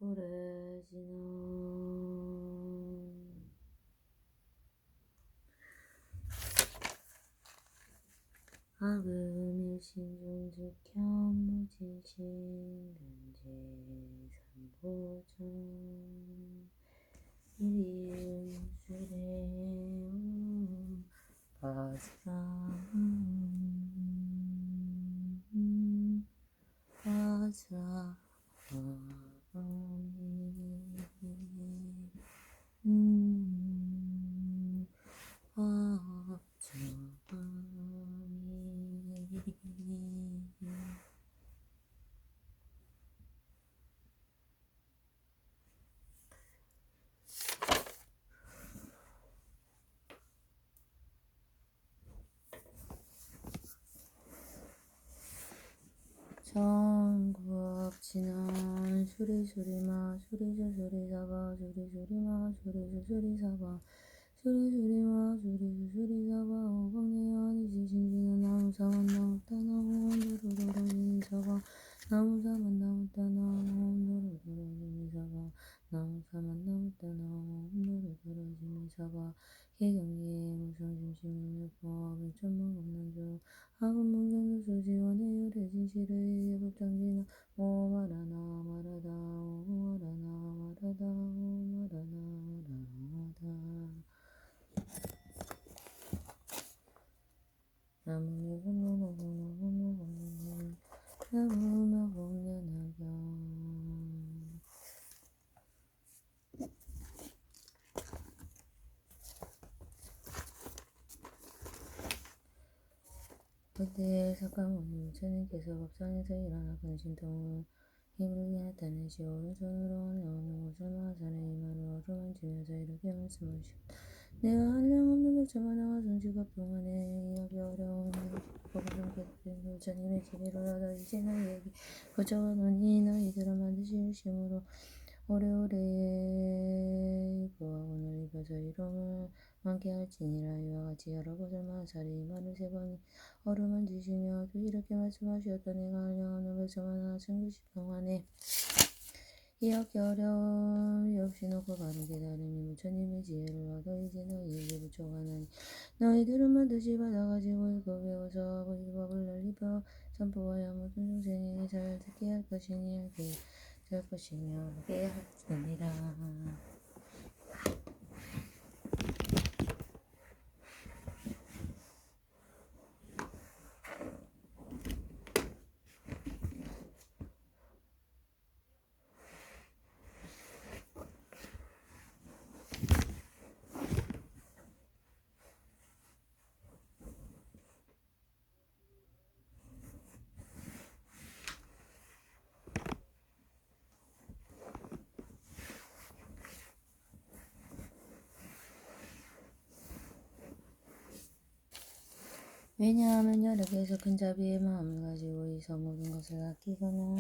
고래지나 악음일신중직현무지신근제 삼보전 일일수레 바사바사 전구업진한 수리수리마 수리수수리사바 수리수리마 수리수수리사바 수리수리마 수리수수리사바 오광내연이지신지는 나무사만나무따나무도로로로니사바 나무사만나무따나무도로로로니사바 나무사만나무따나무도로로로니사바 개경기에 무성심심명력법 일천문검난조 학문문경도수지원의 요래진실의 예법장지나 오마라나 마라다 오마라나 마라다 오마라나 마라다 나무묘공나무묘공나무묘공나무묘공나무묘 그때 석가모니 부처님께서 법상에서 일어나 근신통을 힘을 나타내시 오른손으로 내오는 오설마산의 이마를 어루만지면서 이렇게 말씀하시고 내가 한량없는 백차만화와 성지급 동안에 이하기 어려운 법을 부처님의 지혜를 얻어 이제 너희에게 고쳐가노니 너희들은 반드시 일심으로 오래오래 구하고는 입어서 이름을 많게 할지니라. 이와 같이 여러 곳을 마사리 이마를 세 번 어루만지시며 또 이렇게 말씀하셨다. 내가 한량없는 백차만화 성지급 동안에 이하기 어려움이 없이 놓고 바른 깨달음이 부처님의 지혜를 얻어 이제 너희에게 부처가나니 너희들은 반드시 받아가지고 읽고 배워서 그 법을 널리 선포하여 모든 중생에게 잘 듣게 할 것이니 알게 될 것이며 알게 할지니라. 왜냐하면 여러 개에서 큰 자비의 마음을 가지고 있어 모든 것을 아끼거나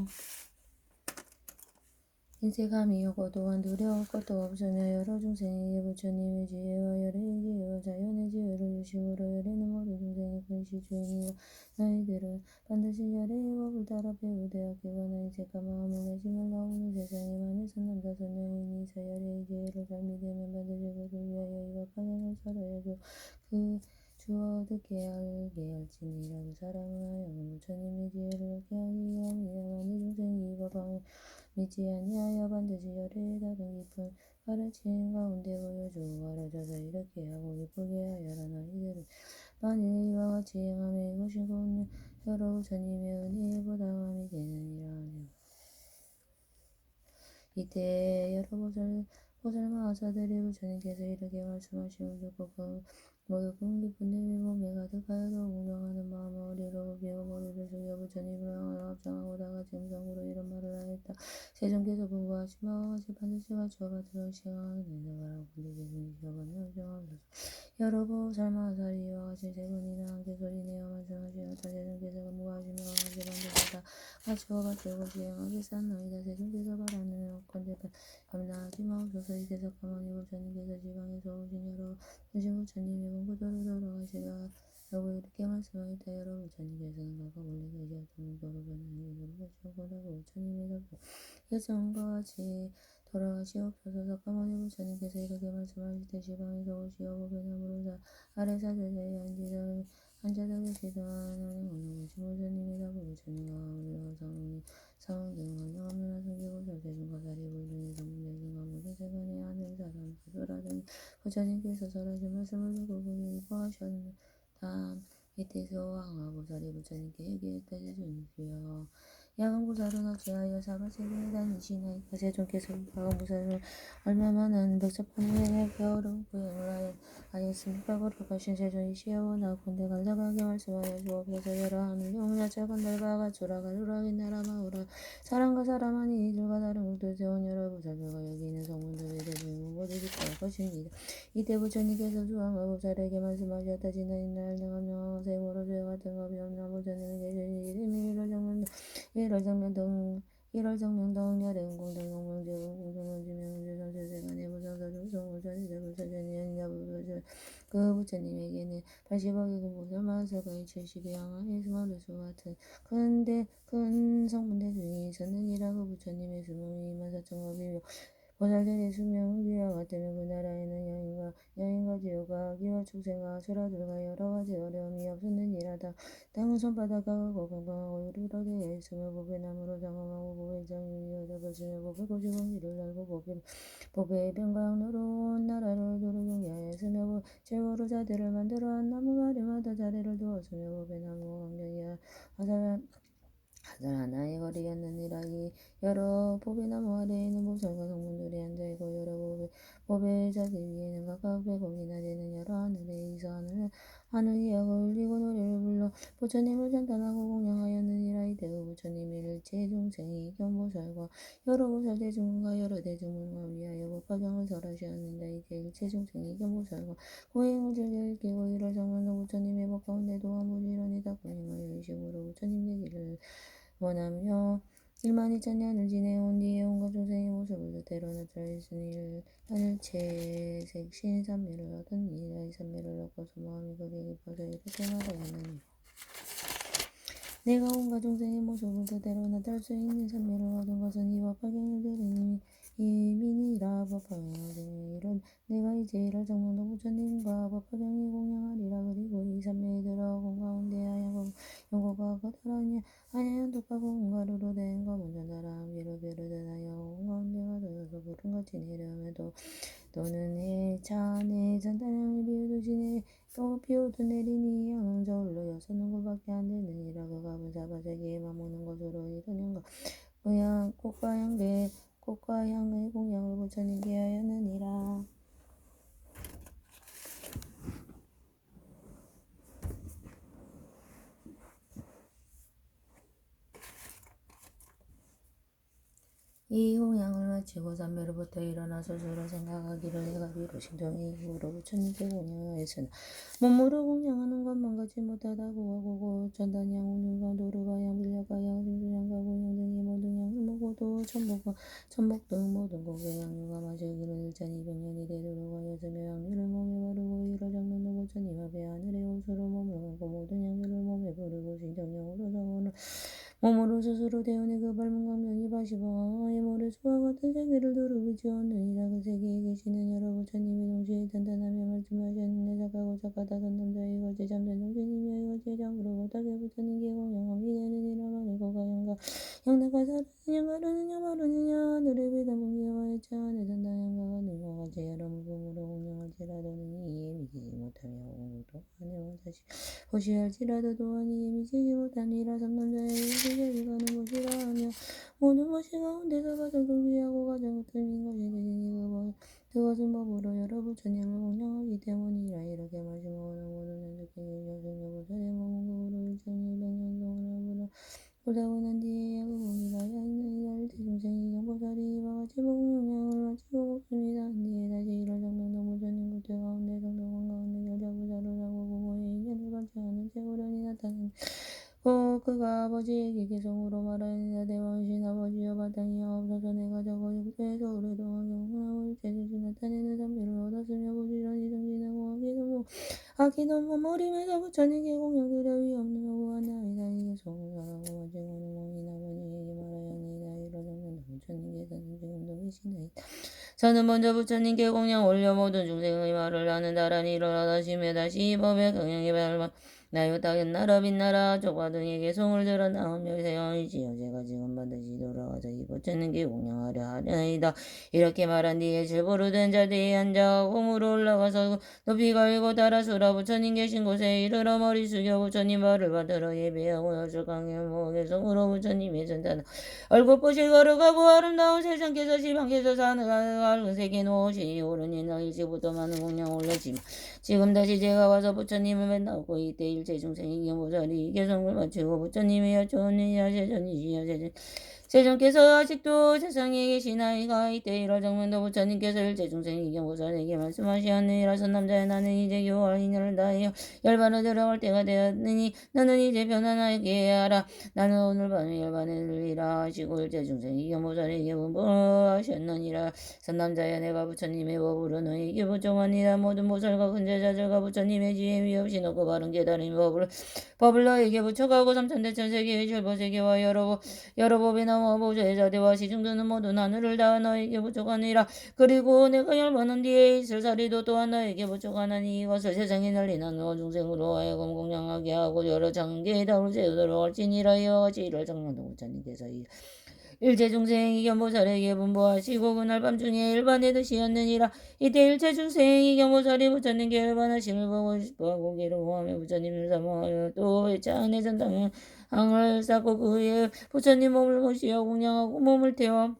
인색함이 오고 또한 두려울 것도 없으며 여러 중생에게 부처님의 지혜와 열의 지혜와 자연의 지혜를 주심으로 열의는 모든 중생의 근시주이니라. 너희들은 반드시 열의의 법을 따라 배우되 아끼거나 인색한 마음을 내지 말라고. 오늘 세상에 많은 선남자손 여인이 있어 열의의 지혜를 잘 믿으면 반드시 그를 위하여 이와 방향을 설하여도 그 주어 듣게 알게 할지니라. 그 사람은 하여금 부처님의 지혜를 얻게 하기 위함이라. 많은 중생이 이 법을 믿지 아니하여 반드시 열의의 다른 깊은 가르침 가운데 보여주고 가르쳐서 이렇게 하고 기쁘게 하여라. 너희들은 만일 이와 같이 행하면 이것이 곧 여러 부처님의 은혜에 보답함이 되느니라. 이때 여러 보살마하사들이 부처님께서 이렇게 말씀하심을 듣고 모두 깊은 내밀몸에 가득하여 더욱 운영하는 마음을 어리로 비고 머리를 숙여 부처님을 향하여 합장하고 다같이 음성으로 이런 말을 하였다. 세존께서 분부하신 바와 같이 반드시 갖추어 받도록 시행하는 내가라고 불리되니 시어번에 합장하소서. 여러 보살마하사들이 이와 같이 세 분이나 함께 소리내어 말씀하시었다. 세존께서 분부하신 바와 같이 반드시 다 갖추어 받도록 시행하겠사옵나이다. 세존께서 바라는 건대 감당하지 마옵소서. 이때 석가모니 부처님께서 지방에서 오신 여러 분신 부처님이 문구도로 돌아가시다 라고 이렇게 말씀하였다. 여러 부처님께서는 각각 원래 계시었던 도로 변하는 이유를 보시고라고 부처님이 답변 예정과 같이 돌아가시옵소서. 석가모니 부처님께서 이렇게 말씀하실 때 시방에서 오시어 보배나무로 아래 사자자에 앉아다 계시던 하나님 오신 부처님이 답을 부처님과 우리와 상응되는 관영 없는 하승기고 절대중과 사리 불중에 성문대중과 모든 세간에 하는 사람 사주라든 부처님께서 설하신 말씀을 듣고 보니 이뻐하셨다. 이때서 항아보살이 부처님께 얘기했다. 세존이시여 야간보살은 어찌하여 사바세계에 다니시나이까. 세존께서 야간보살을 얼마만한 백석판에 어려운 고행을 하였습니까. 거룩하신 세존이시여 원하건대 간사하게 말씀하여 주옵소서. 여러 하늘 영자차 건달바가 주라가 누락인 나라 마우라 사람과 사람 아니 이들과 다른 국도 세운 여러 보살들과 여기 있는 성문들의 대부분 모두 기뻐할 것입니다. 이때 부처님께서 주왕과 보살에게 말씀하셨다. 지나인 날 능함 세모로 죄 같은 법이 없나 부처님은 계시니 이름이 일월 정명 등 야례 공등 용명제 공등원 지명제 전세세간의 무상사주 성부전이 대불사전이 아니냐 부부전 그 부처님에게는 80억의 금보살 마하사가의 70의 양아의 스마르수 같은 큰 성문대중이 있었느니라. 그 부처님의 수명이 24,000억이며 보살들의 수명은 위와 같으며 그 나라에는 여인과 지우가 아기와 축생과 수라들과 여러 가지 어려움이 없었느니라. 땅은 손바닥 가고 건강하고 이르러게 있으며 보배나무로 장엄하고 보배장이 여덟것이며 보배고지공기를 달고 보배의 병강으로 온 나라를 두루 경계하였으며 최고로 자대를 만들어 한 나무 마리마다 자리를 두었으며 보배나무 광경이 하늘 하나의 거리였느니라. 이 여러 보배나무 아래에는 보살과 성문들이 앉아있고 여러 보배자들 위에는 각각 100억이나 되는 여러 하늘에 이서 하늘 이약을 올리고 노래를 불러 부처님을 찬탄하고 공양하였느니라. 이때 그 부처님이 일체 중생이 견보살과 여러 보살 대중과 여러 대중문과 위하여 법화경을 설하시었는데 이때 일체 중생이 견보살과 고행을 즐겨 일깨고 이를 정면도 부처님의 법 가운데 도화무지런이다 고행하여 의식으로 부처님 되기를 원하며 12,000년을 지내온 뒤에 온갖 중생의 모습을 그대로 나타나있으니 하늘체 색신 삼매를 얻으니라. 이 삼매를 얻고서 마음이 거기에 깊어서 이렇게 말하였느니라. 내가 온갖 중생의 모습을 그대로 나타낼 수 있는 삼매를 얻은 것은 이 법화경을 들으니 이민이라. 법화경을 이런 내가 이제 이를 정명도 부처님과 법화경이 공양하리라. 그리고 이 삼매에 들어 공가운데 영고가 거다라냐 하얀독하고 공가루로 된 검은 전사람 위로 비르듯하여 공가운데가 들어서 구름같이 내려오며도 또는 해찬에 전단향을 비우듯이 또 비오듯 내리니 양은 저울로 6눈꼴밖에 안 되느니라. 그 값은 사바세계에 맞먹는 것으로 이런 꽃과 향의 공양을 부처님께 하였느니라. 이 공양을 마치고 삼매로부터 일어나 스스로 생각하기를 내가 비로 신정의 이후로 부처님께 공양하였으나 몸으로 공양하는 것만 갖지 못하다고 하고 전단양, 옥륜과 도르가양, 빌려가양, 진수양과 고양 등이 모든 양을 먹어도 천복 등 모든 곡의 양류가 마시기를 1200년이 되도록 하였으며 양류를 몸에 바르고 이를 정면도 부처님 앞에 하늘의 옷으로 몸을 감고 모든 양류를 몸에 부르고 신정령으로 성원을 몸으로 스스로 대원의 그 밝은 광명이 80억의 모래수와 같은 세계를 두루 비추었느니라. 그 세계에 계시는 여러 부처님이 동시에 단단하며 말씀하셨는데 착하고 착하다던 남자의 이것이 잠든 정신이며 이것이 장으로 못하게 부처님께 공양함이 되느니라. 마늘고가 양나가 사르느냐 가르느냐 마르느냐 하늘의 비단 분기와 해차 하늘 단단양가가 능과 같이 여러 무성으로 공양할지라도는 이에 미치지 못하며 공도 하늘과 다시 보시할지라도 또한 이에 미치지 못하니라. 삼남자의 세계를 가는 것이라 하며 모든 것이 가운데서 가장 존귀하고 가장 흠인 것이 되니 그것은 법으로 여러 부처님을 공양하기 때문이라. 이렇게 말씀하고는 모든 연속행위 여승여보살의 몸은 그후로 1200년 동안 보다고 난 뒤에 야구공이라 야인나이다. 일대중생이 경보살이 이와 같이 공양을 마치고 먹습니다. 한 뒤에 다시 이를 정명도 부처님 국대 가운데 성도관 가운데 결자부자를 하고 부모의 인연을 받지 않은 채고련이 나타나니 그가 아버지에게 개성으로 말하니라. 대왕신 아버지여 바탕이 없어서 내가 저거 육도에서 오랫동안 경건하고 일체수수 나타내는 삼매를 얻었으며 부지런히 정진하고 하기도 아기는 머리에서 부처님께 공양드려 위없는 오하나이다. 이게 성사하고 마지고는 왕이나 번이에게 말하였나이다. 이러정면 부처님께서는 지금도 계시나이다. 저는 먼저 부처님께 공양 올려 모든 중생의 말을 하는 다라니 일어나 다시며 다시 법의 경영에 발마 나요 땅은 나라 빛나라 조과 등에게 송을 들어 나오며 세왕이지요. 제가 지금 반드시 돌아가서 이 부처님께 공양하려 하려나이다. 이렇게 말한 뒤에 질보르된 자리에 앉아 공으로 올라가서 높이 갈고 따라수라 부처님 계신 곳에 이르러 머리 숙여 부처님 말을 받들어 예배하고 여술강의 목에 성으로 부처님의 전단 얼굴보시 걸어가고 아름다운 세상께서 지방께서 사는 밝은 세계 노시 오른 옛날 일찍부터 많은 공양 올렸지만 지금 다시 제가 와서 부처님을 만나고 이때 일체 중생이 경보자리 개성을 마치고 부처님의 여쭈언니야 세전이시여 세전께서 아직도 세상에 계시나이가 이때 이러정면도 부처님께서 일체 중생이 경보자리에게 말씀하시었느니라. 선남자여 나는 이제 교활 인연을 다하여 열반을 들어갈 때가 되었느니 나는 이제 변화나게 하라. 나는 오늘 밤에 열반에 들리라 하시고 일체 중생이 경보자리에게 분부하셨느니라. 선남자여 내가 부처님의 법으로 너희에게 부정하니라. 모든 보살과 근제자들과 부처님의 지혜 위없이 높고 바른 깨달은 법을 너희에게 부처가고 삼천대천 세계의 절보세계와 여러 법이 나와 보좌의 자대와 시중들은 모두 하늘을 다 너희에게 부족하니라. 그리고 내가 열반한 뒤에 있을 사리도 또한 너희에게 부족하나니 이것을 세상에 널리는 온 중생으로 하여금 공양하게 하고 여러 장계에 답을 세우도록 할지니라. 이와 같이 이를 정명도 부처님께서 일체 중생이 견보살에게 분부하시고 그날 밤중에 일반에 드시었느니라. 이때 일체 중생이 견보살이 부처님께 일반하심을 보고 싶어하고 괴로워하며 부처님을 사모하여 또 회차 안에 전당을 쌓고 그 위에 부처님 몸을 모시어 공양하고 몸을 태워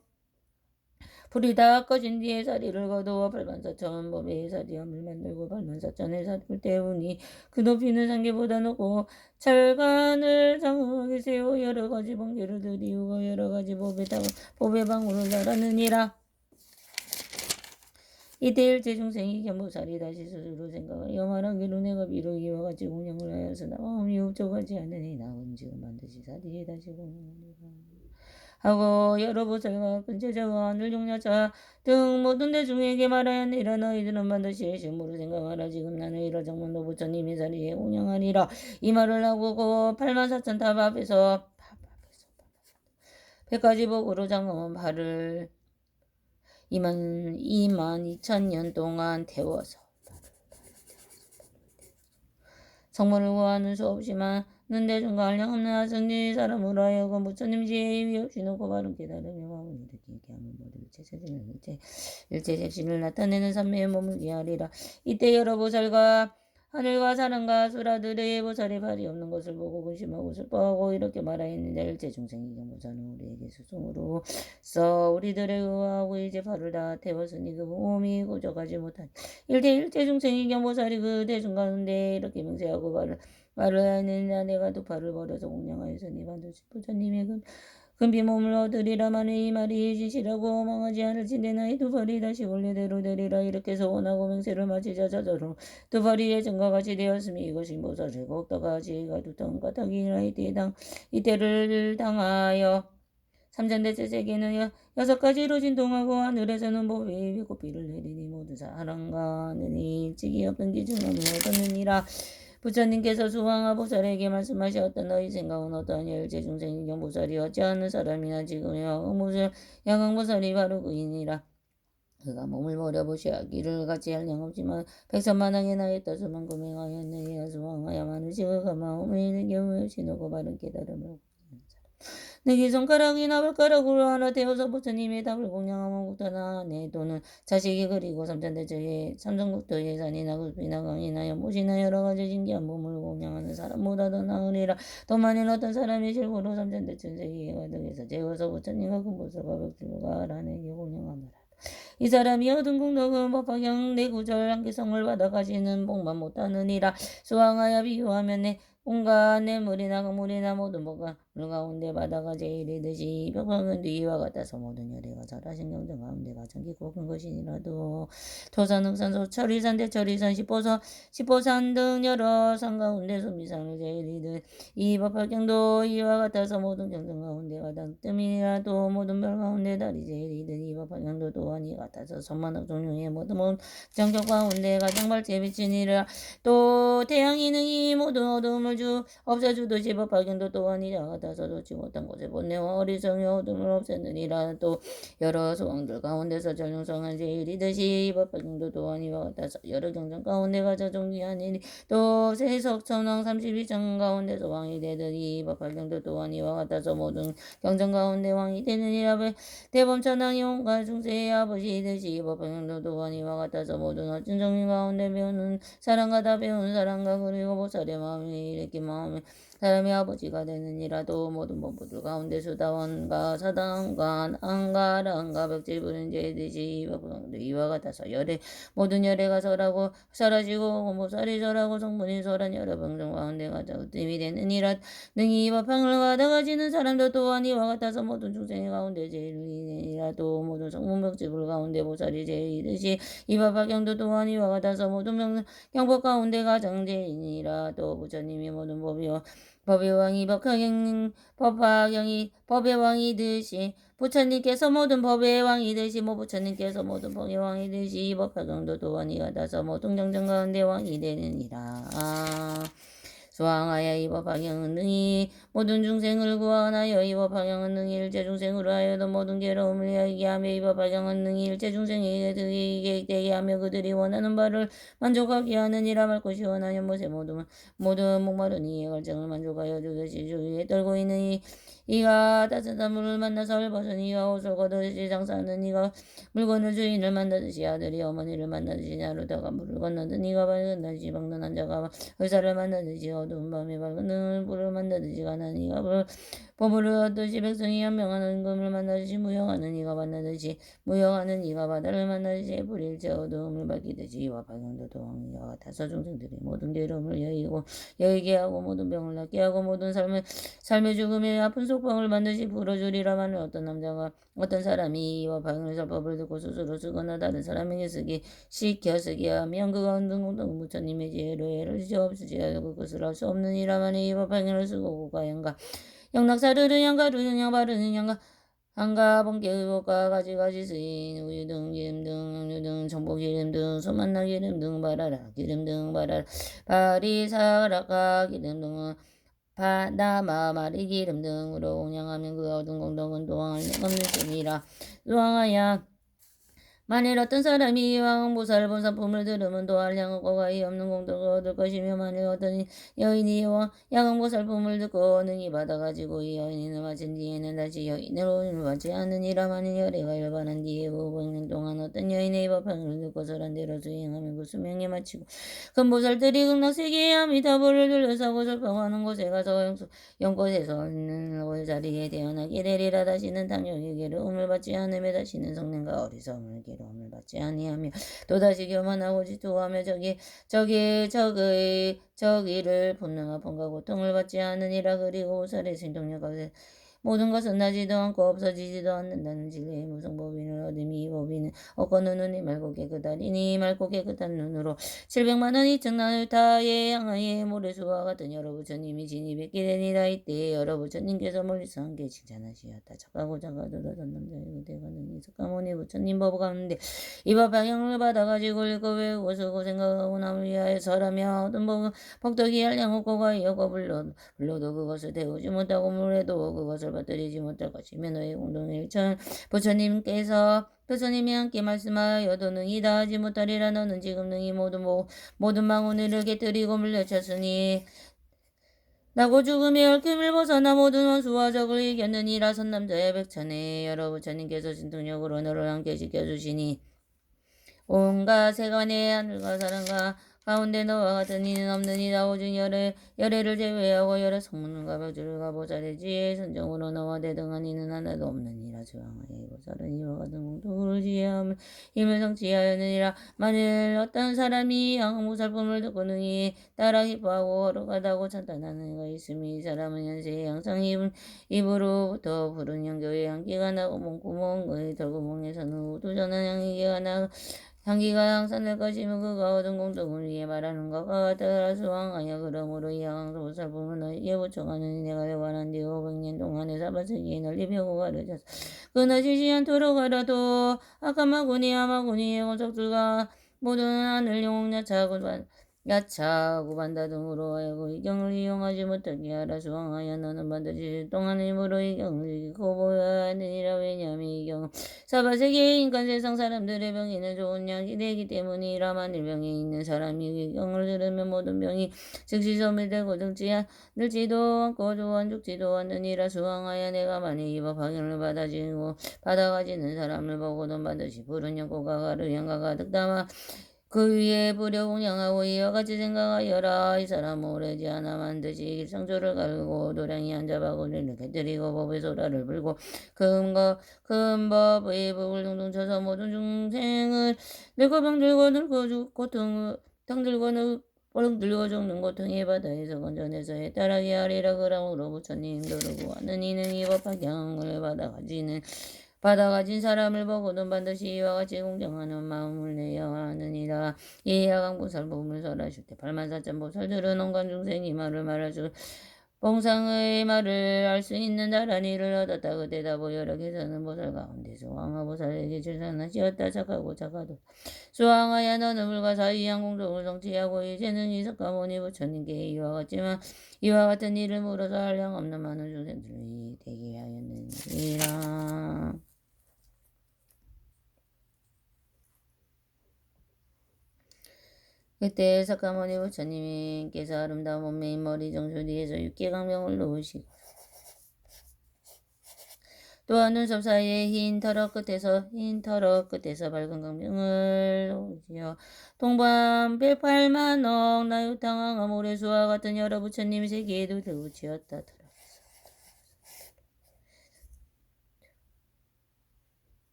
불이 다 꺼진 뒤에 사리를 거두어 84,000 법의 사리함을 만들고 84,000의 사리를 태우니 그 높이는 상계보다 높고 철간을 장엄하게 세워 여러 가지 번개를 들이우고 여러 가지 법의 방울을 달았느니라. 이때 일체 중생이 견보살이 다시 스스로 생각을 영원하기로 내가 비록 이와 같이 공양을 하였으나 마음이 흡족하지 않으니 나은 지금 반드시 사리에 다시 공양하리라 하고 여러 보살과 근제자와 하늘 용녀자 등 모든 대중에게 말하였느니라. 너희들은 반드시 심으로 생각하라. 지금 나는 이러정문도 부처님이 자리에 공양하리라. 이 말을 하고 그 84,000탑 앞에서 100가지 복으로 장엄한 발을 22,000년 동안 태워서 성문을 구하는 수 없이 많은 대중과 한량없는 하승리 사람으로 하여금 부처님 지혜의 위없이 높고 바른 깨달음의 마음을 일으키게 하면 모두 일체 색신을 나타내는 삼매의 몸을 이하리라. 이때 여러 보살과 하늘과 사람과 수라들의 보살의 발이 없는 것을 보고 근심하고 슬퍼하고 이렇게 말하였는데 일체 중생이 경보자는 우리에게 스승으로서 우리들의 의하고 이제 발을 다 태웠으니 그 몸이 고적하지 못한 일체 중생이 경보살이 그 대중 가운데 이렇게 맹세하고 말을 하느니라. 내가 두 팔을 버려서 공양하였으니 반드시 부처님의 금비 몸을 얻으리라마는 이 말이 진실하고 망하지 않을진대 나의 두 팔이 다시 원래대로 되리라. 이렇게 소원하고 맹세를 마치자 자자로 두 팔이 예전과 같이 되었으니 이것이 보살의 곡다가 지혜가 두탕 까닭이라. 이때를 당하여 삼천대체 세계는 6가지로 진동하고 하늘에서는 법이 비꽃비를 내리니 모두 사랑과 하늘이 일찍이 없던 기준함을 얻었느니라. 부처님께서 수왕아 보살에게 말씀하셨던 너희 생각은 어떠하냐. 일체 중생이 경보살이 어찌하는 사람이나 지금이야 양왕보살이 바로 그이니라. 그가 몸을 버려보시하기를 같이 할 양 없지만 백선만왕의 나에 따서만 금행하였느니라. 수왕하야만은 지그가 마음을 잃는 경우에 신호고 바른 깨달음을 내게 손가락이나 발가락으로 하나 되어서 부처님의 답을 공양하면 국타나 내 또는 자식이 그리고 삼천대처에 삼성국토 예산이나 급이나 강이나 연못이나 여러 가지 신기한 몸을 공양하는 사람보다 더 나으리라. 또 만일 어떤 사람이 실고로 삼천대천 세계에 가득해서 재워서 부처님과 금보살과 백들과 라내게 공양하노라. 이 사람이 얻은 공덕은 법화경 내구절 한계성을 받아가시는 복만 못하느니라. 수왕하여 비유하면 온갖 냇물이나 강물이나 모든 물 가운데 바다가 제일이듯이 벽화근도 이와 같아서 모든 열애가 절하신 경전 가운데 가장 깊고 큰 것이니라도 토산 흑산 소철이산 대철이산 십보산 등 여러 산 가운데 소미산을 제일이듯 이 법화경도 이와 같아서 모든 경전 가운데 가장 뜸이라도 모든 별 가운데 달이 제일이듯 이 법화경도 또한 이 같아서 천만억 종류의 모든 정격 가운데 가장 밝게 비치니라. 또 태양이 능히 모든 어둠을 없애주듯이 법화경도 또한 이와 같아서 좋지 못한 곳에 본내와 어리석의 어둠을 없애느니라. 또 여러 소왕들 가운데서 전용성한 제일이듯이 이 법화경도 또한 이와 같아서 여러 경전 가운데 가장 존귀하니니 또 세석천왕 32천 가운데서 왕이 되더니 이 법화경도 또한 이와 같아서 모든 경전 가운데 왕이 되느니라. 대범천왕이 온갖 중세의 아버지 되시 이 법화경도 또한 이와 같아서 모든 어찐 정인 가운데 배우는 사랑과 배운 사랑과 그리고 보살의 마음이 이렇게 마음에 사람의 아버지가 되느니라도 모든 법부들 가운데 수다원과 사당과 안가랑과 벽질 부른 죄듯이 이와 같아서 열애 모든 열애가 설하고 설하시고 모살이 설하고 성분이 설한 여러 병정 가운데 가장 으뜸이 되느니라. 능히 이 법향을 받아가지는 사람도 또한 이와 같아서 모든 중생의 가운데 제일이니라도 모든 성분 벽질불 가운데 보살이 제일이듯이 이 법화경도 또한 이와 같아서 모든 경법 가운데 가장 제일이니라. 또 부처님이 모든 법의 왕이 법의 왕이 듯이 부처님께서 모든 법의 왕이 듯이 부처님께서 모든 법의 왕이 듯이 이 법화경도 또한 이와 같아서 모든 경전 가운데 왕이 되느니라. 수왕하여 이 법화경은 능히 모든 중생을 구원하여 이 법화경은 능히 일체 중생으로 하여도 모든 괴로움을 이기게 하며 이 법화경은 능히 일체 중생에게 득이 되게 하며 그들이 원하는 바를 만족하게 하느니라. 맑고 시원한 연못에 모든 목마른 이의 갈증을 만족하여 주듯이 주위에 떨고 있는 이가 따뜻한 물을 만나서 헐벗은 이가 옷을 걷어듯이 장사하는 이가 물건을 주인을 만나듯이 아들이 어머니를 만나듯이 나루다가 물을 건너든 이가 밝은 날 지방는 한 자가 의사를 만나듯이 어두운 밤에 밝은 불을 만나듯이 가난 이가 보물을 얻듯이 백성이 현명한 금을 만나듯이 무용하는 이가 만나듯이 무용하는 이가 바다를 만나듯이 불일체 어두움을 밝히듯이 이와 발견도 도왕이와 같아서 중생들이 모든 괴로움을 여의게 하고 모든 병을 낫게 하고 모든 삶의 죽음의 아픈 속병을 반드시 풀어주리라마는 어떤 사람이 이와 방을 설법을 듣고 스스로 쓰거나 다른 사람에게 시켜 쓰게 하면 그가 운동공동 부처님의 지혜로 애를 지없으지 하고 그것을 할 수 없느니라마는 이와 방을 쓰고 고가양가 영락사르르 양가 루는 양 바르는 양가 한가 번개 의복과 가지가지 쓰인 우유 등 기름 등 음료 등 전복 기름 등 소만나 기름 등 바라라 기름 등 바라라 바리사라가 기름 등은 바나마 마리 기름 등으로 공양하면 그 얻은 공덕은 도항할 없는 셈이라. 도항하야 만일 어떤 사람이 왕보살 본사품을 들으면 도할 향하고 가히 없는 공덕을 얻을 것이며 만일 어떤 여인이 야광보살품을 듣고 능히 받아가지고 이 여인을 마친 뒤에는 다시 여인으로 받지 않으니라. 만일 열애가 열반한 뒤에 500년 동안 어떤 여인의 법향을 듣고 설한 대로 수행하면 그 수명에 마치고 큰 보살들이 극락세계의 아미타불을 둘러싸고 설법하는 곳에 가서 영곳에서 있는 자리에 태어나게 되리라. 다시는 당연히 괴로움을 받지 않으며 다시는 성능과 어리석음을 괴로움을 받지 아니하며 또다시 교만하고 질투하며 저기를 분노 아픔과 고통을 받지 않으니라. 그리고 오살의 신동력 가운데 모든 것은 나지도 않고 없어지지도 않는다는 진리의 무성법인을 얻음이 이 법인은 없고는 눈이 맑고 깨끗하리니 맑고 깨끗한 눈으로 700만 원 이천 나를 타에 향하에 모래수와 같은 여러 부처님이 진이 뵙게 되니라. 이때 여러 부처님께서 멀리서 함께 칭찬하시었다. 착하고 착하도다 전남자의 그대가 능히 석가모니 부처님 법 가운데 이 법 방향을 받아가지고 읽고 외우고 쓰고 생각하고 남을 위하여 설하며 어떤 복덕이 한량 없고 가이었고 불러도 그것을 태우지 못하고 물에도 그것을 받들이지 못할 것이며 너희 공동의 일천 부처님께서 부처님이 함께 말씀하여도 능히 다 하지 못하리라. 너는 지금 능히 모든 망원을 깨뜨리고 물려쳤으니 나고 죽음의 얽힘을 벗어나 모든 원수와 적을 이겼느니라. 선남자의 백천에 여러 부처님께서 신통력으로 너를 함께 지켜주시니 온갖 세간의 하늘과 사람과 가운데 너와 같은 이는 없느니라. 오직 열애를 제외하고 여러 성문과 벽줄과 보살의 지혜의 선정으로 너와 대등한 이는 하나도 없느니라. 주왕하여 보살은 이와 같은 공덕을 지혜함을 힘을 성취하였느니라. 만일 어떤 사람이 양보살품을 듣고 능히 따라 기뻐하고 거룩하다고 찬탄하는 이가 있으니 이 사람은 현세에 항상 입으로부터 부른 향교의 향기가 나고 몸구멍 그의 털구멍에서는 우두전한 향기가 나고 향기가 항상 날 것이며 그가 얻은 공덕을 위해 말하는 것과 같으라. 수왕하여 그러므로 이 양보살품을 너희에게 부청하느니 내가 여관한 뒤 500년 동안에 사바세기에 널리 펴고 가르쳤어. 끊어지지 않도록 하라도 아까마구니 아마구니의 권속들과 모든 하늘 영웅 야차하고 반다 등으로 하여금 이 경을 이용하지 못하게 하라. 수왕하여 너는 반드시 동안 힘으로 이 경을 이기고 보여야 하느니라. 왜냐하면 이 경은 사바세계의 인간 세상 사람들의 병에는 좋은 약이 되기 때문이라. 만일 병에 있는 사람이 이 경을 들으면 모든 병이 즉시 소멸되고 늙지도 않고 또한 죽지도 않느니라. 수왕하여 내가 만일 이법 확인을 받아가지는 사람을 보고는 반드시 푸른 연꽃과 가르향과 가득 담아 그 위에 뿌려 공양하고 이와 같이 생각하여라. 이 사람은 오래지 않아 반드시 일상조를 갈고 도량이 앉아 바구니를 깨뜨리고 법의 소라를 불고 큰 법의 북을 둥둥 쳐서 모든 중생을 늙고 병들고 늙고 죽고 들고 죽는 고통의 바다에서 건져내서 해탈하게 하리라. 그러므로 부처님 도르고 하는 이는 이법 박양을 받아가진 사람을 보고는 반드시 이와 같이 공경하는 마음을 내야 하느니라. 이 야광보살법을 설하실 때 84,000보살들은 온갖 중생이 말할 수 봉상의 말을 알 수 있는 다란 이를 얻었다. 그 대답을 여러 개서는 보살 가운데서 왕하보살에게 질산하시었다. 착하고 착하도 수왕하여 너는 불과 사이한 공덕을 성취하고 이제는 이석가모니 부처님께 이와 같은 일을 물어서 한량 없는 많은 중생들이 되게 하였느니라. 그때 석가모니 부처님께서 아름다운 몸매인 머리 정수 뒤에서 육계강명을 놓으시고 또한 눈썹 사이에 흰 털럭 끝에서 밝은 강명을 놓으시어 동반 108만억 나유탕왕 모래수와 같은 여러 부처님 세계에도 들우치었다.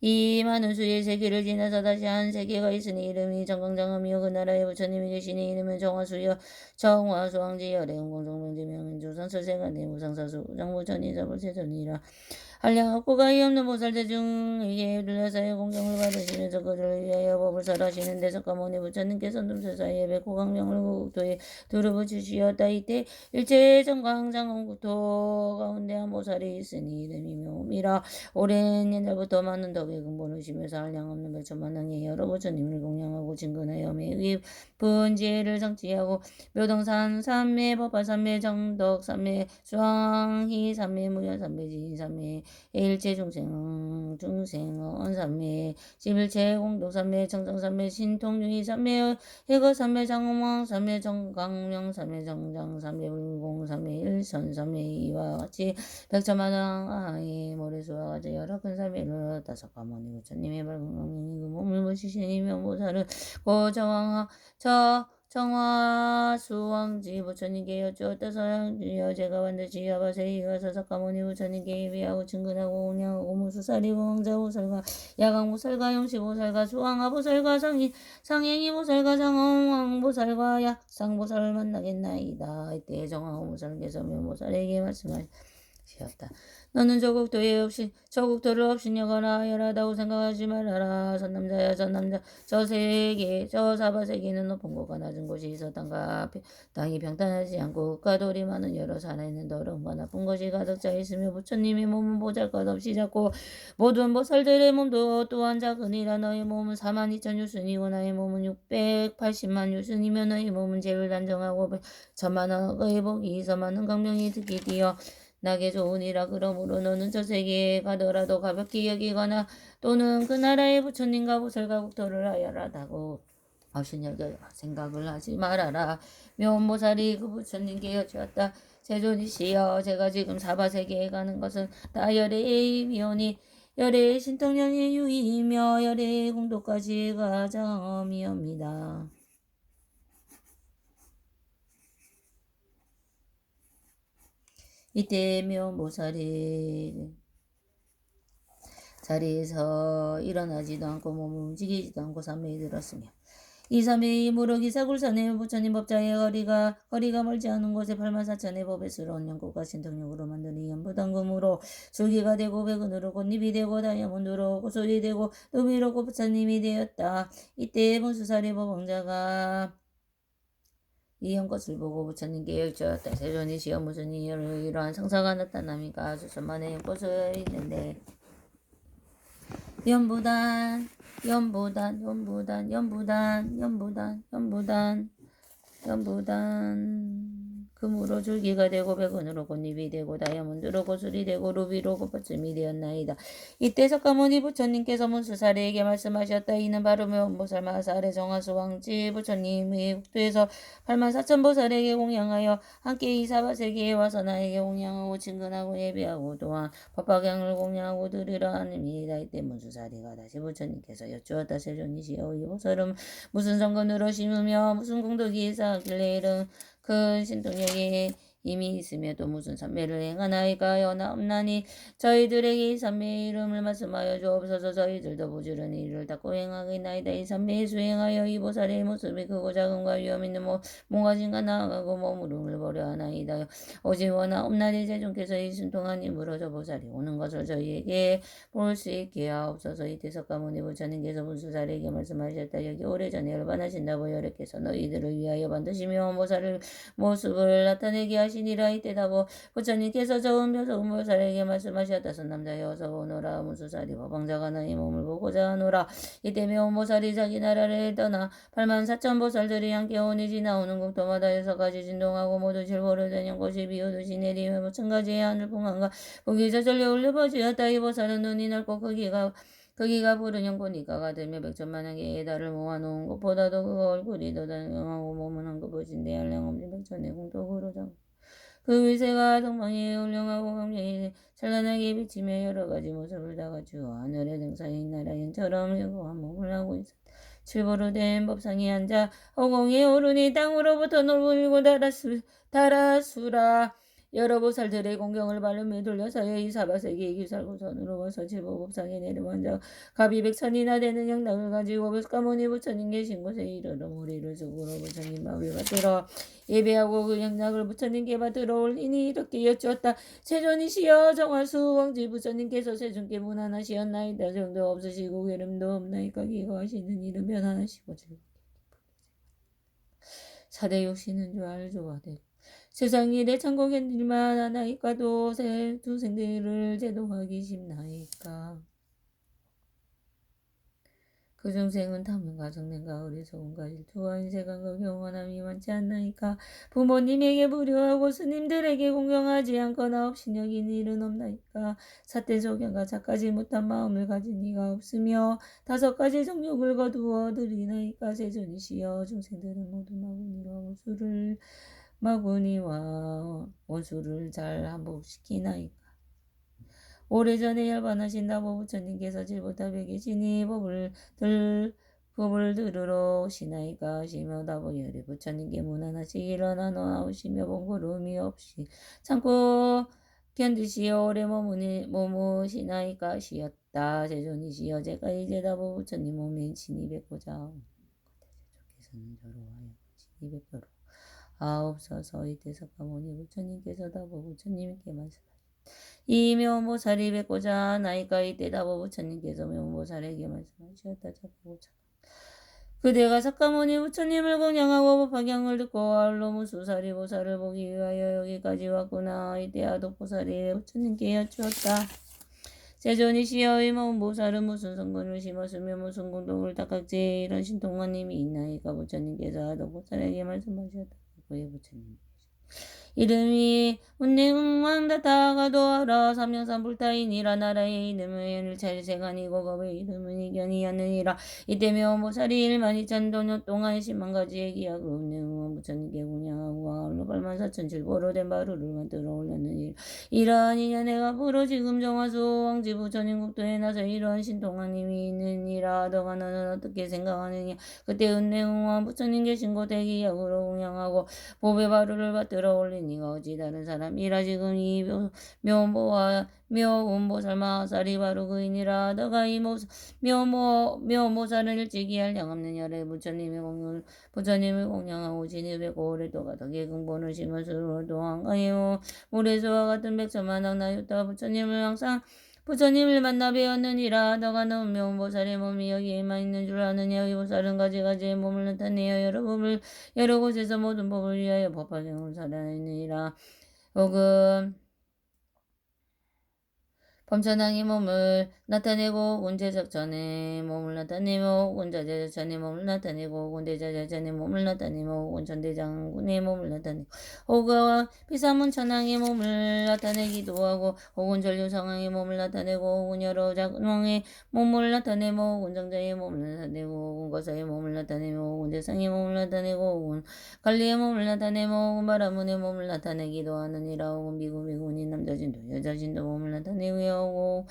이 많은 수의 세계를 지나서 다시 한 세계가 있으니 이름이 정강장엄이요 그 나라의 부처님이 계시니 이름은 정화수여 정화수왕지 열애운 공성명지명인 조선설세간대 무상사수 장부천이 자불세존이라. 한량 없고 가히 없는 보살대 중에게 둘러싸여 공경을 받으시면서 그들을 위하여 법을 설하시는 데석가모니 부처님께서 눈새사이에 백호강명을 국토에 두루붙이시었다. 이때 일체 정광장엄국토 가운데 한 보살이 있으니 이름이 묘미라. 오랜 옛날부터 많은 덕의 근본을 심해서 한량 없는 백천만왕의 여러 부처님을 공양하고 진근하여 매의 분지혜를 성취하고 묘동산 삼매 법화 삼매 정덕 삼매 수왕희 삼매 무현 삼매 지인 삼매 일체 중생원 삼매 십일체 공동 삼매 청정 삼매 신통유희 삼매 해거 삼매 장엄왕 삼매 정강명 삼매 정장 삼매 불공 삼매 일선 삼매 이와 같이 백천만왕 아이 모래수와 같이 여러 큰 삼매를 다섯가모니 부처님의 밝은 강명이 그 몸을 보시시니 면보살은 정화수왕지 부처님께 여쭈었다. 서양주여 제가 반드시 야바세이가 사사가모니 부처님께 예비하고 증근하고 공양하고 무수사리고 왕자보살과 야광보살과 용시보살과 수왕하보살과 상행이보살과 장엄왕보살과 약상보살을 만나겠나이다. 이때 정화보살께서 면보살에게 말씀하셨다. 너는 저국토를 없이녀거나 하여라다고 생각하지 말아라. 선남자야 선남자 저 사바세계는 높은 곳과 낮은 곳이 있어 땅이 평탄하지 않고 흙과 돌이 많은 여러 산에는 더러움과 나쁜 것이 가득 차 있으며 부처님의 몸은 보잘것없이 작고 모든 보살들의 몸도 또한 작으니라. 너의 몸은 42,000유순이고 나의 몸은 680만 유순이며 너의 몸은 제일 단정하고 천만억의 복이 있어 많은 강명이 듣기 뛰어 나게 좋으니라. 그러므로 너는 저 세계에 가더라도 가볍게 여기거나 또는 그 나라의 부처님과 보살과 국토를 하여라다고 없이여겨 생각을 하지 말아라. 묘원보살이 그 부처님께 여쭈었다. 제존이시여 제가 지금 사바세계에 가는 것은 다 열애의 의미오니 열의 신통령의 유의이며 열의 공덕까지 가장이옵니다. 이때 묘모살이 자리에서 일어나지도 않고 몸을 움직이지도 않고 삼매에 들었으며 이 삼매의 무럭이 사굴산의 부처님 법자의 거리가 멀지 않은 곳에 84,000의 법에스러운 연꽃과 신통력으로 만든 이 연부당금으로 줄기가 되고 백은으로 꽃잎이 되고 다이아몬드로 고솔이 되고 누비로 부처님이 되었다. 이때 문수사리 법왕자가 이 연꽃을 보고 부처님께 여쭈었다. 세존이시여 무슨 이유로 이러한 성사가 나타납니까? 아주 천만의 연꽃을 있는데 연부단 금으로 줄기가 되고 백운으로 꽃잎이 되고 다이아몬드로 고술이 되고 루비로 꽃받침이 되었나이다. 이때 석가모니 부처님께서 문수사리에게 말씀하셨다. 이는 바로 묘보살 마살의 정화수 왕지 부처님의 국토에서 84,000보살에게 공양하여 함께 이 사바세계에 와서 나에게 공양하고 친근하고 예배하고 또한 법화경을 공양하고 드리려 함이다. 이때 문수사리가 다시 부처님께서 여쭈었다. 세존이시여 이 보살은 무슨 성근으로 심으며 무슨 공덕이 쌓았길래 이런 큰 신통력이 이미 있음에도 무슨 삼매를 행하나이까 없나니 저희들에게 이 삼매의 이름을 말씀하여 주옵소서. 저희들도 부지런히 이를 닦고 행하겠나이다. 이 삼매에 수행하여 이 보살의 모습이 크고 작음과 위험 있는 몸가짐과 나아가고 몸으름을 보려 하나이다. 오직 원하옵나니 세존께서 이 신통한 힘으로 저 보살이 오는 것을 저희에게 볼 수 있게 하옵소서. 이때 석가모니 부처님께서 문수사리에게 말씀하셨다. 여기 오래전에 열반하신다고 여러께서 너희들을 위하여 반드시 묘한 보살을 모습을 나타내게 하시니라. 이때다 부처님께서 저은 보살에게 말씀하셨다. 선남자여 어서 오너라. 문수사리 법왕자가 너희 몸을 보고자 하노라. 이때 묘한 보살이 자기 나라를 떠나 84,000보살들이 함께 오니 지나오는 국토마다 6가지 진동하고 모두 질보를 되는 곳이 비오듯이 내리며 마찬가지의 하늘풍한가 북이 저절로 울려버지었다. 이 보살은 눈이 넓고 크기가 푸른 형보니까 가들며 100천만한 개의 달을 모아놓은 것보다도 그 얼굴이 더 다양하고 몸은 한급부진데 한량없는 100천의 공덕으로 그 위세가 동방에 울렁하고 광명이 찬란하게 비치며 여러가지 모습을 다 갖추어 하늘의 등산인 나라인처럼 영광한 몸을 하고 있었다. 칠보로 된 법상에 앉아 허공에 오르니 땅으로부터 놀고 달아수라. 여러 보살들의 공경을 바르며 돌려서여 이 사바세계의 기살고선으로 와서 칠보법상에 내려앉아 갑이 100천이나 되는 양락을 가지고 석가모니 부처님 계신 곳에 이르러 머리를 숙으로 부처님 마음을 받들어 예배하고 그 양락을 부처님께 받들어 올리니 이렇게 여쭈었다. 세존이시여 정화수 왕지 부처님께서 세존께 무난하시었나이다. 정도 없으시고 괴름도 없나이까 기거하시는 이름 변화하시고 사대 욕시는 줄 알조하되 세상 일에 천국엔 일만 하나이까도 두 생들을 제도하기 쉽나이까. 그 중생은 탐욕과 정능과 어리석음과 질투와 인색함과 경건함이 많지 않나이까. 부모님에게 불효하고 스님들에게 공경하지 않거나 업신여긴 일은 없나이까. 삿된 소견과 착하지 못한 마음을 가진 이가 없으며 5가지 정욕을 거두어 들이나이까. 세존이시여 중생들은 모두 마구니와 원수를 잘 한복시키나이까. 오래전에 열반하신다고 부처님께서 질보탑에 계시니 법을 들으러 오시나이까 하시며 다보열이 부처님께 무난하시기를 나눠오시며 번거로움이 없이 참고 견디시어 오래 머무시나이까 하시었다. 세존이시여 제가 이제 다보 부처님 몸에 친히 뵙고자 대제조께서는 저로 하여 친히 뵙도록 하옵소서. 이때 석가모니 부처님께서 다보 부처님께 말씀하셨다. 이 묘보살이 뵙고자 나이까. 이때 다보 부처님께서 묘보살에게 말씀하셨다. 그대가 석가모니 부처님을 공양하고 법화경을 듣고 아울러 무수사리 보살을 보기 위하여 여기까지 왔구나. 이때 아독보살이 부처님께 여쭈었다. 세존이시여 이 보살은 무슨 성근을 심었으며 무슨 공덕을 닦았지. 이런 신통한 힘이 있나이까. 부처님께서 아독보살에게 말씀하셨다. 그의 부처님 이름이 운내응왕다타가도하라 삼명산 불타이니라 나라의 이름은 일찰생아니고 겁의 이름은 이견이었느니라. 이때 묘보살이 일만이천 도년 동안 10만가지의 기약을 운내응왕 부처님께 공양하고 왕을로 84,007보로 된 바루를 만들어 올렸느니라. 이러한 인연애가 부로 지금 정화수 왕지 부처님 국도에 나서 이러한 신통하님이 있느니라. 너가 너는 어떻게 생각하느냐. 그때 은혜응왕 부처님께 신고대 기약으로 공양하고 보배 바루를 받들어 올리니가 어찌 다른 사람이라. 지금 이 묘보와 묘운보살 마하살이 바로 그이니라. 너가 이 묘모살을 일찍이 할 양없는 열애 부처님을 공양하고 진입했고 오랫동안 덕에 근본을 심어서 동안가요 모래수와 같은 백천만 낙나였다. 부처님을 만나 배웠느니라. 너가 너는 묘보살의 몸이 여기에만 있는 줄 아느냐. 이 보살은 가지가지의 몸을 나타내어 여러 곳에서 모든 법을 위하여 법화경을 살아내느니라. 혹은 범천왕의 몸을 나타내고 운제적전의 몸을 나타내며 운자제전의 몸을 나타내고 운대자제전의 몸을 나타내며 운천대장군의 몸을 나타내고 혹은 비사문천왕의 몸을 나타내기도 하고 혹은 전류상왕의 몸을 나타내고 혹은 여러 장왕의 몸을 나타내며 혹은 정자의 몸을 나타내고 혹은 거사의 몸을 나타내며 혹은 대상의 몸을 나타내고 혹은 관리의 몸을 나타내며 혹은 바라문의 몸을 나타내기도 하느니라. 혹은 미군인 남자진도 여자진도 몸을 나타내고요. 하고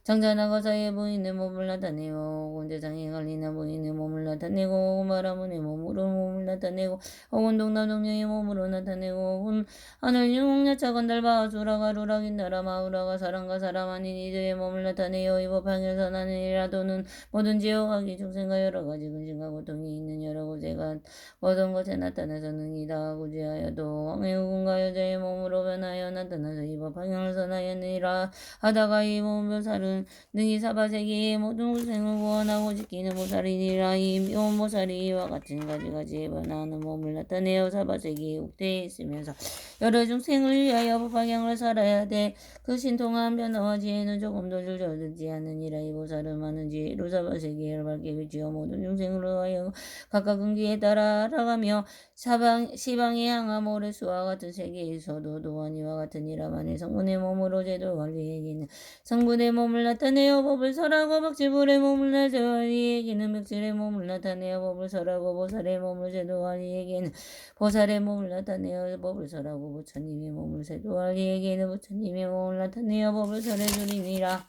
장자나 거사에 보이는 몸을 나타내고 혹은 대상에 걸리나 보이는 몸을 나타내고 혹은 바라문의 몸을 나타내고 혹은 동남동녀의 몸으로 나타내고 혹은 하늘 유목야차 건달바 아수라가 루락인나라 마우라가 사람과 사람 아닌 이들의 몸을 나타내어 이법항에서 나느니라도는 모든 지옥하기 중생과 여러 가지 근심과 고통이 있는 여러 곳에가 모든 것에 나타나서는이다. 구제하여도 왕의 후군과 여자의 몸으로 변하여 나타나서 이법항을 선하였느니라. 하다가 이 모보살은 능히 사바세계의 모든 고생을 구원하고 지키는 보살이니라. 이 묘보살이 이와 같은 가지가지에 변화하는 몸을 나타내어 사바세계의 옥대에 있으면서 여러 중생을 위하여 법화경을 살아야 돼. 그 신통한 변화와 지혜는 조금도 줄어들지 않으니라. 이 보살은 많은 지혜로 사바세계를 밝게 비추어 모든 중생을 위하여 각각 은기에 따라 알아가며 시방의 향하 모래수와 같은 세계에서도 또한 이와 같은 이라만의 성분의 몸으로 제도 관리에게는 성분의 몸을 나타내어 법을 설하고 박지불의 몸을 나타내기에게는 백질의 몸을 나타내어 법을 설하고 보살의 몸을 제도하리에게는 보살의 몸을 나타내어 법을 설하고 부처님의 몸을 제도하리에게는 부처님의 몸을 나타내어 법을 설해주리니라.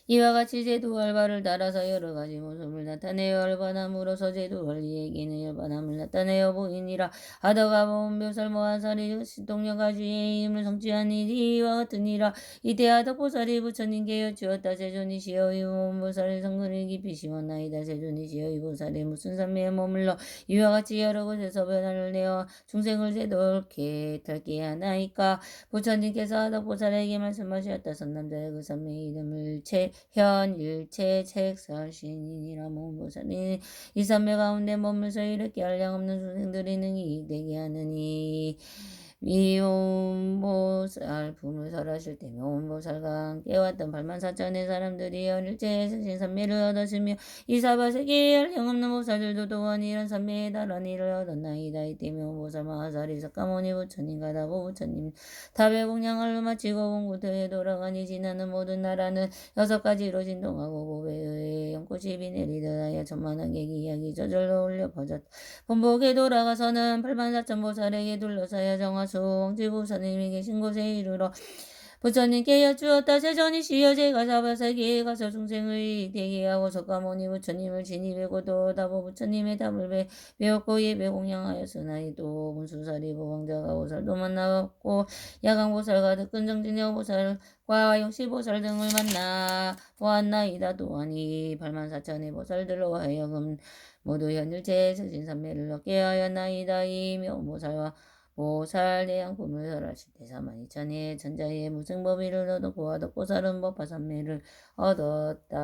이와 같이 제도할 바를 따라서 여러 가지 모습을 나타내어 열반함으로써 제도할 이에게는 열반함을 나타내어 보이니라. 하다가 본 묘살 모하살이 신동여가지의 힘을 성취한 일이와 같으니라. 이때 하덕보살이 부처님께 여쭈었다. 세존이시여 이 몸보살의 성근을 깊이 심었나이다. 세존이시여 이 보살이 무슨 산매에 머물러 이와 같이 여러 곳에서 변화를 내어 중생을 제도케 탈게 하나이까. 부처님께서 하덕보살에게 말씀하셨다. 선남자의 그 산매의 이름을 현일체 책설신이니라. 몸보살이 이 산매 가운데 머물서 이렇게 한량없는 중생들이 능히 되게 하느니 미온보살 품을 설하실 때 미온보살과 함께 왔던 84,000의 사람들이 현일체 신산매를 얻었으며 이 사바세계에 한량없는 보살들도 또한 이런 산매에 달한 일을 얻었나이다. 이때 미온보살 마하살이 석가모니 부처님과 다보 부처님 답의 공양을 마치고 공구터에 돌아가니 지나는 모든 나라는 6가지로 진동하고 보배의 연꽃이 비 내리듯 하여 천만한 객이 이야기 저절로 올려 퍼졌다. 본복에 돌아가서는 84,000보살에게 둘러싸여 정화수 왕지부사님이 계신 곳에 이르러 부처님께 여쭈었다. 세존이시여 제가 사바세계에 가서 중생을 되게 하고 석가모니 부처님을 진입하고 또 다보 부처님의 답을 배웠고 예배 공양하였으나이 또 문수사리 보왕자가 보살도 만나고 야강보살과 득근정진여 보살과 영시보살 등을 만나 보았나이다. 또한 이 84,000의 보살들로 하여금 모두 현일체 승신산매를 얻게 하였나이다. 이 묘보살과 보살 대양품을 설하실 때 42,000의 천자의 무승법위를 얻었고 하덕보살은 법화산매를 얻었다.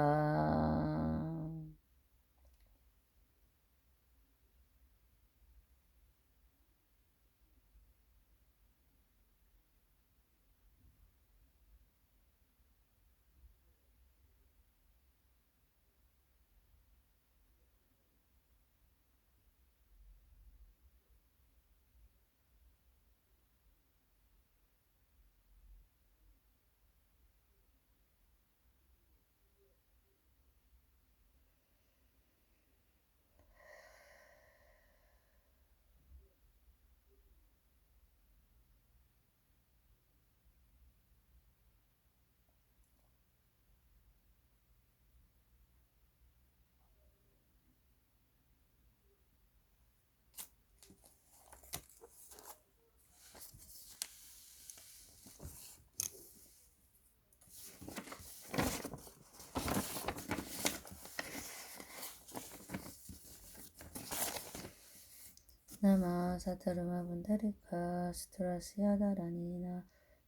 나마 사타르마 분다리카 스트라스야다라니나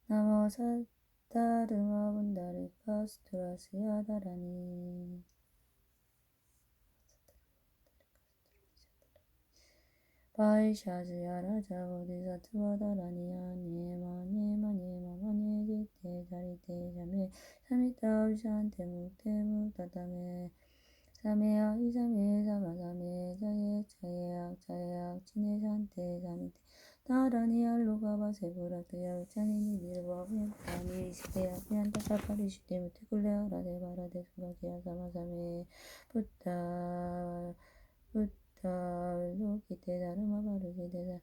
나마 사타르마 분다리카 스트라스야다라니 바이샤즈야라자 보디사트바다라니야 니에마 니에마 니에마 마니에지테 자리테 자메 사미타 우샨테 묵테 묵다다메 사메야 이사메 사마사메 자예 자예약 자예약 치네산테 사미테 나라니 알로가바 세부라트야 우차니니 니르바브얀 아니 시테야 피안타 사파리 시테 무테쿨레아 라데바라데 수라기야 사마사메 부타 부타 로키테 다르마바르기데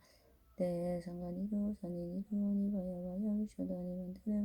대 상관이로 산이니로 니바야바야 위쇼다니 만테레마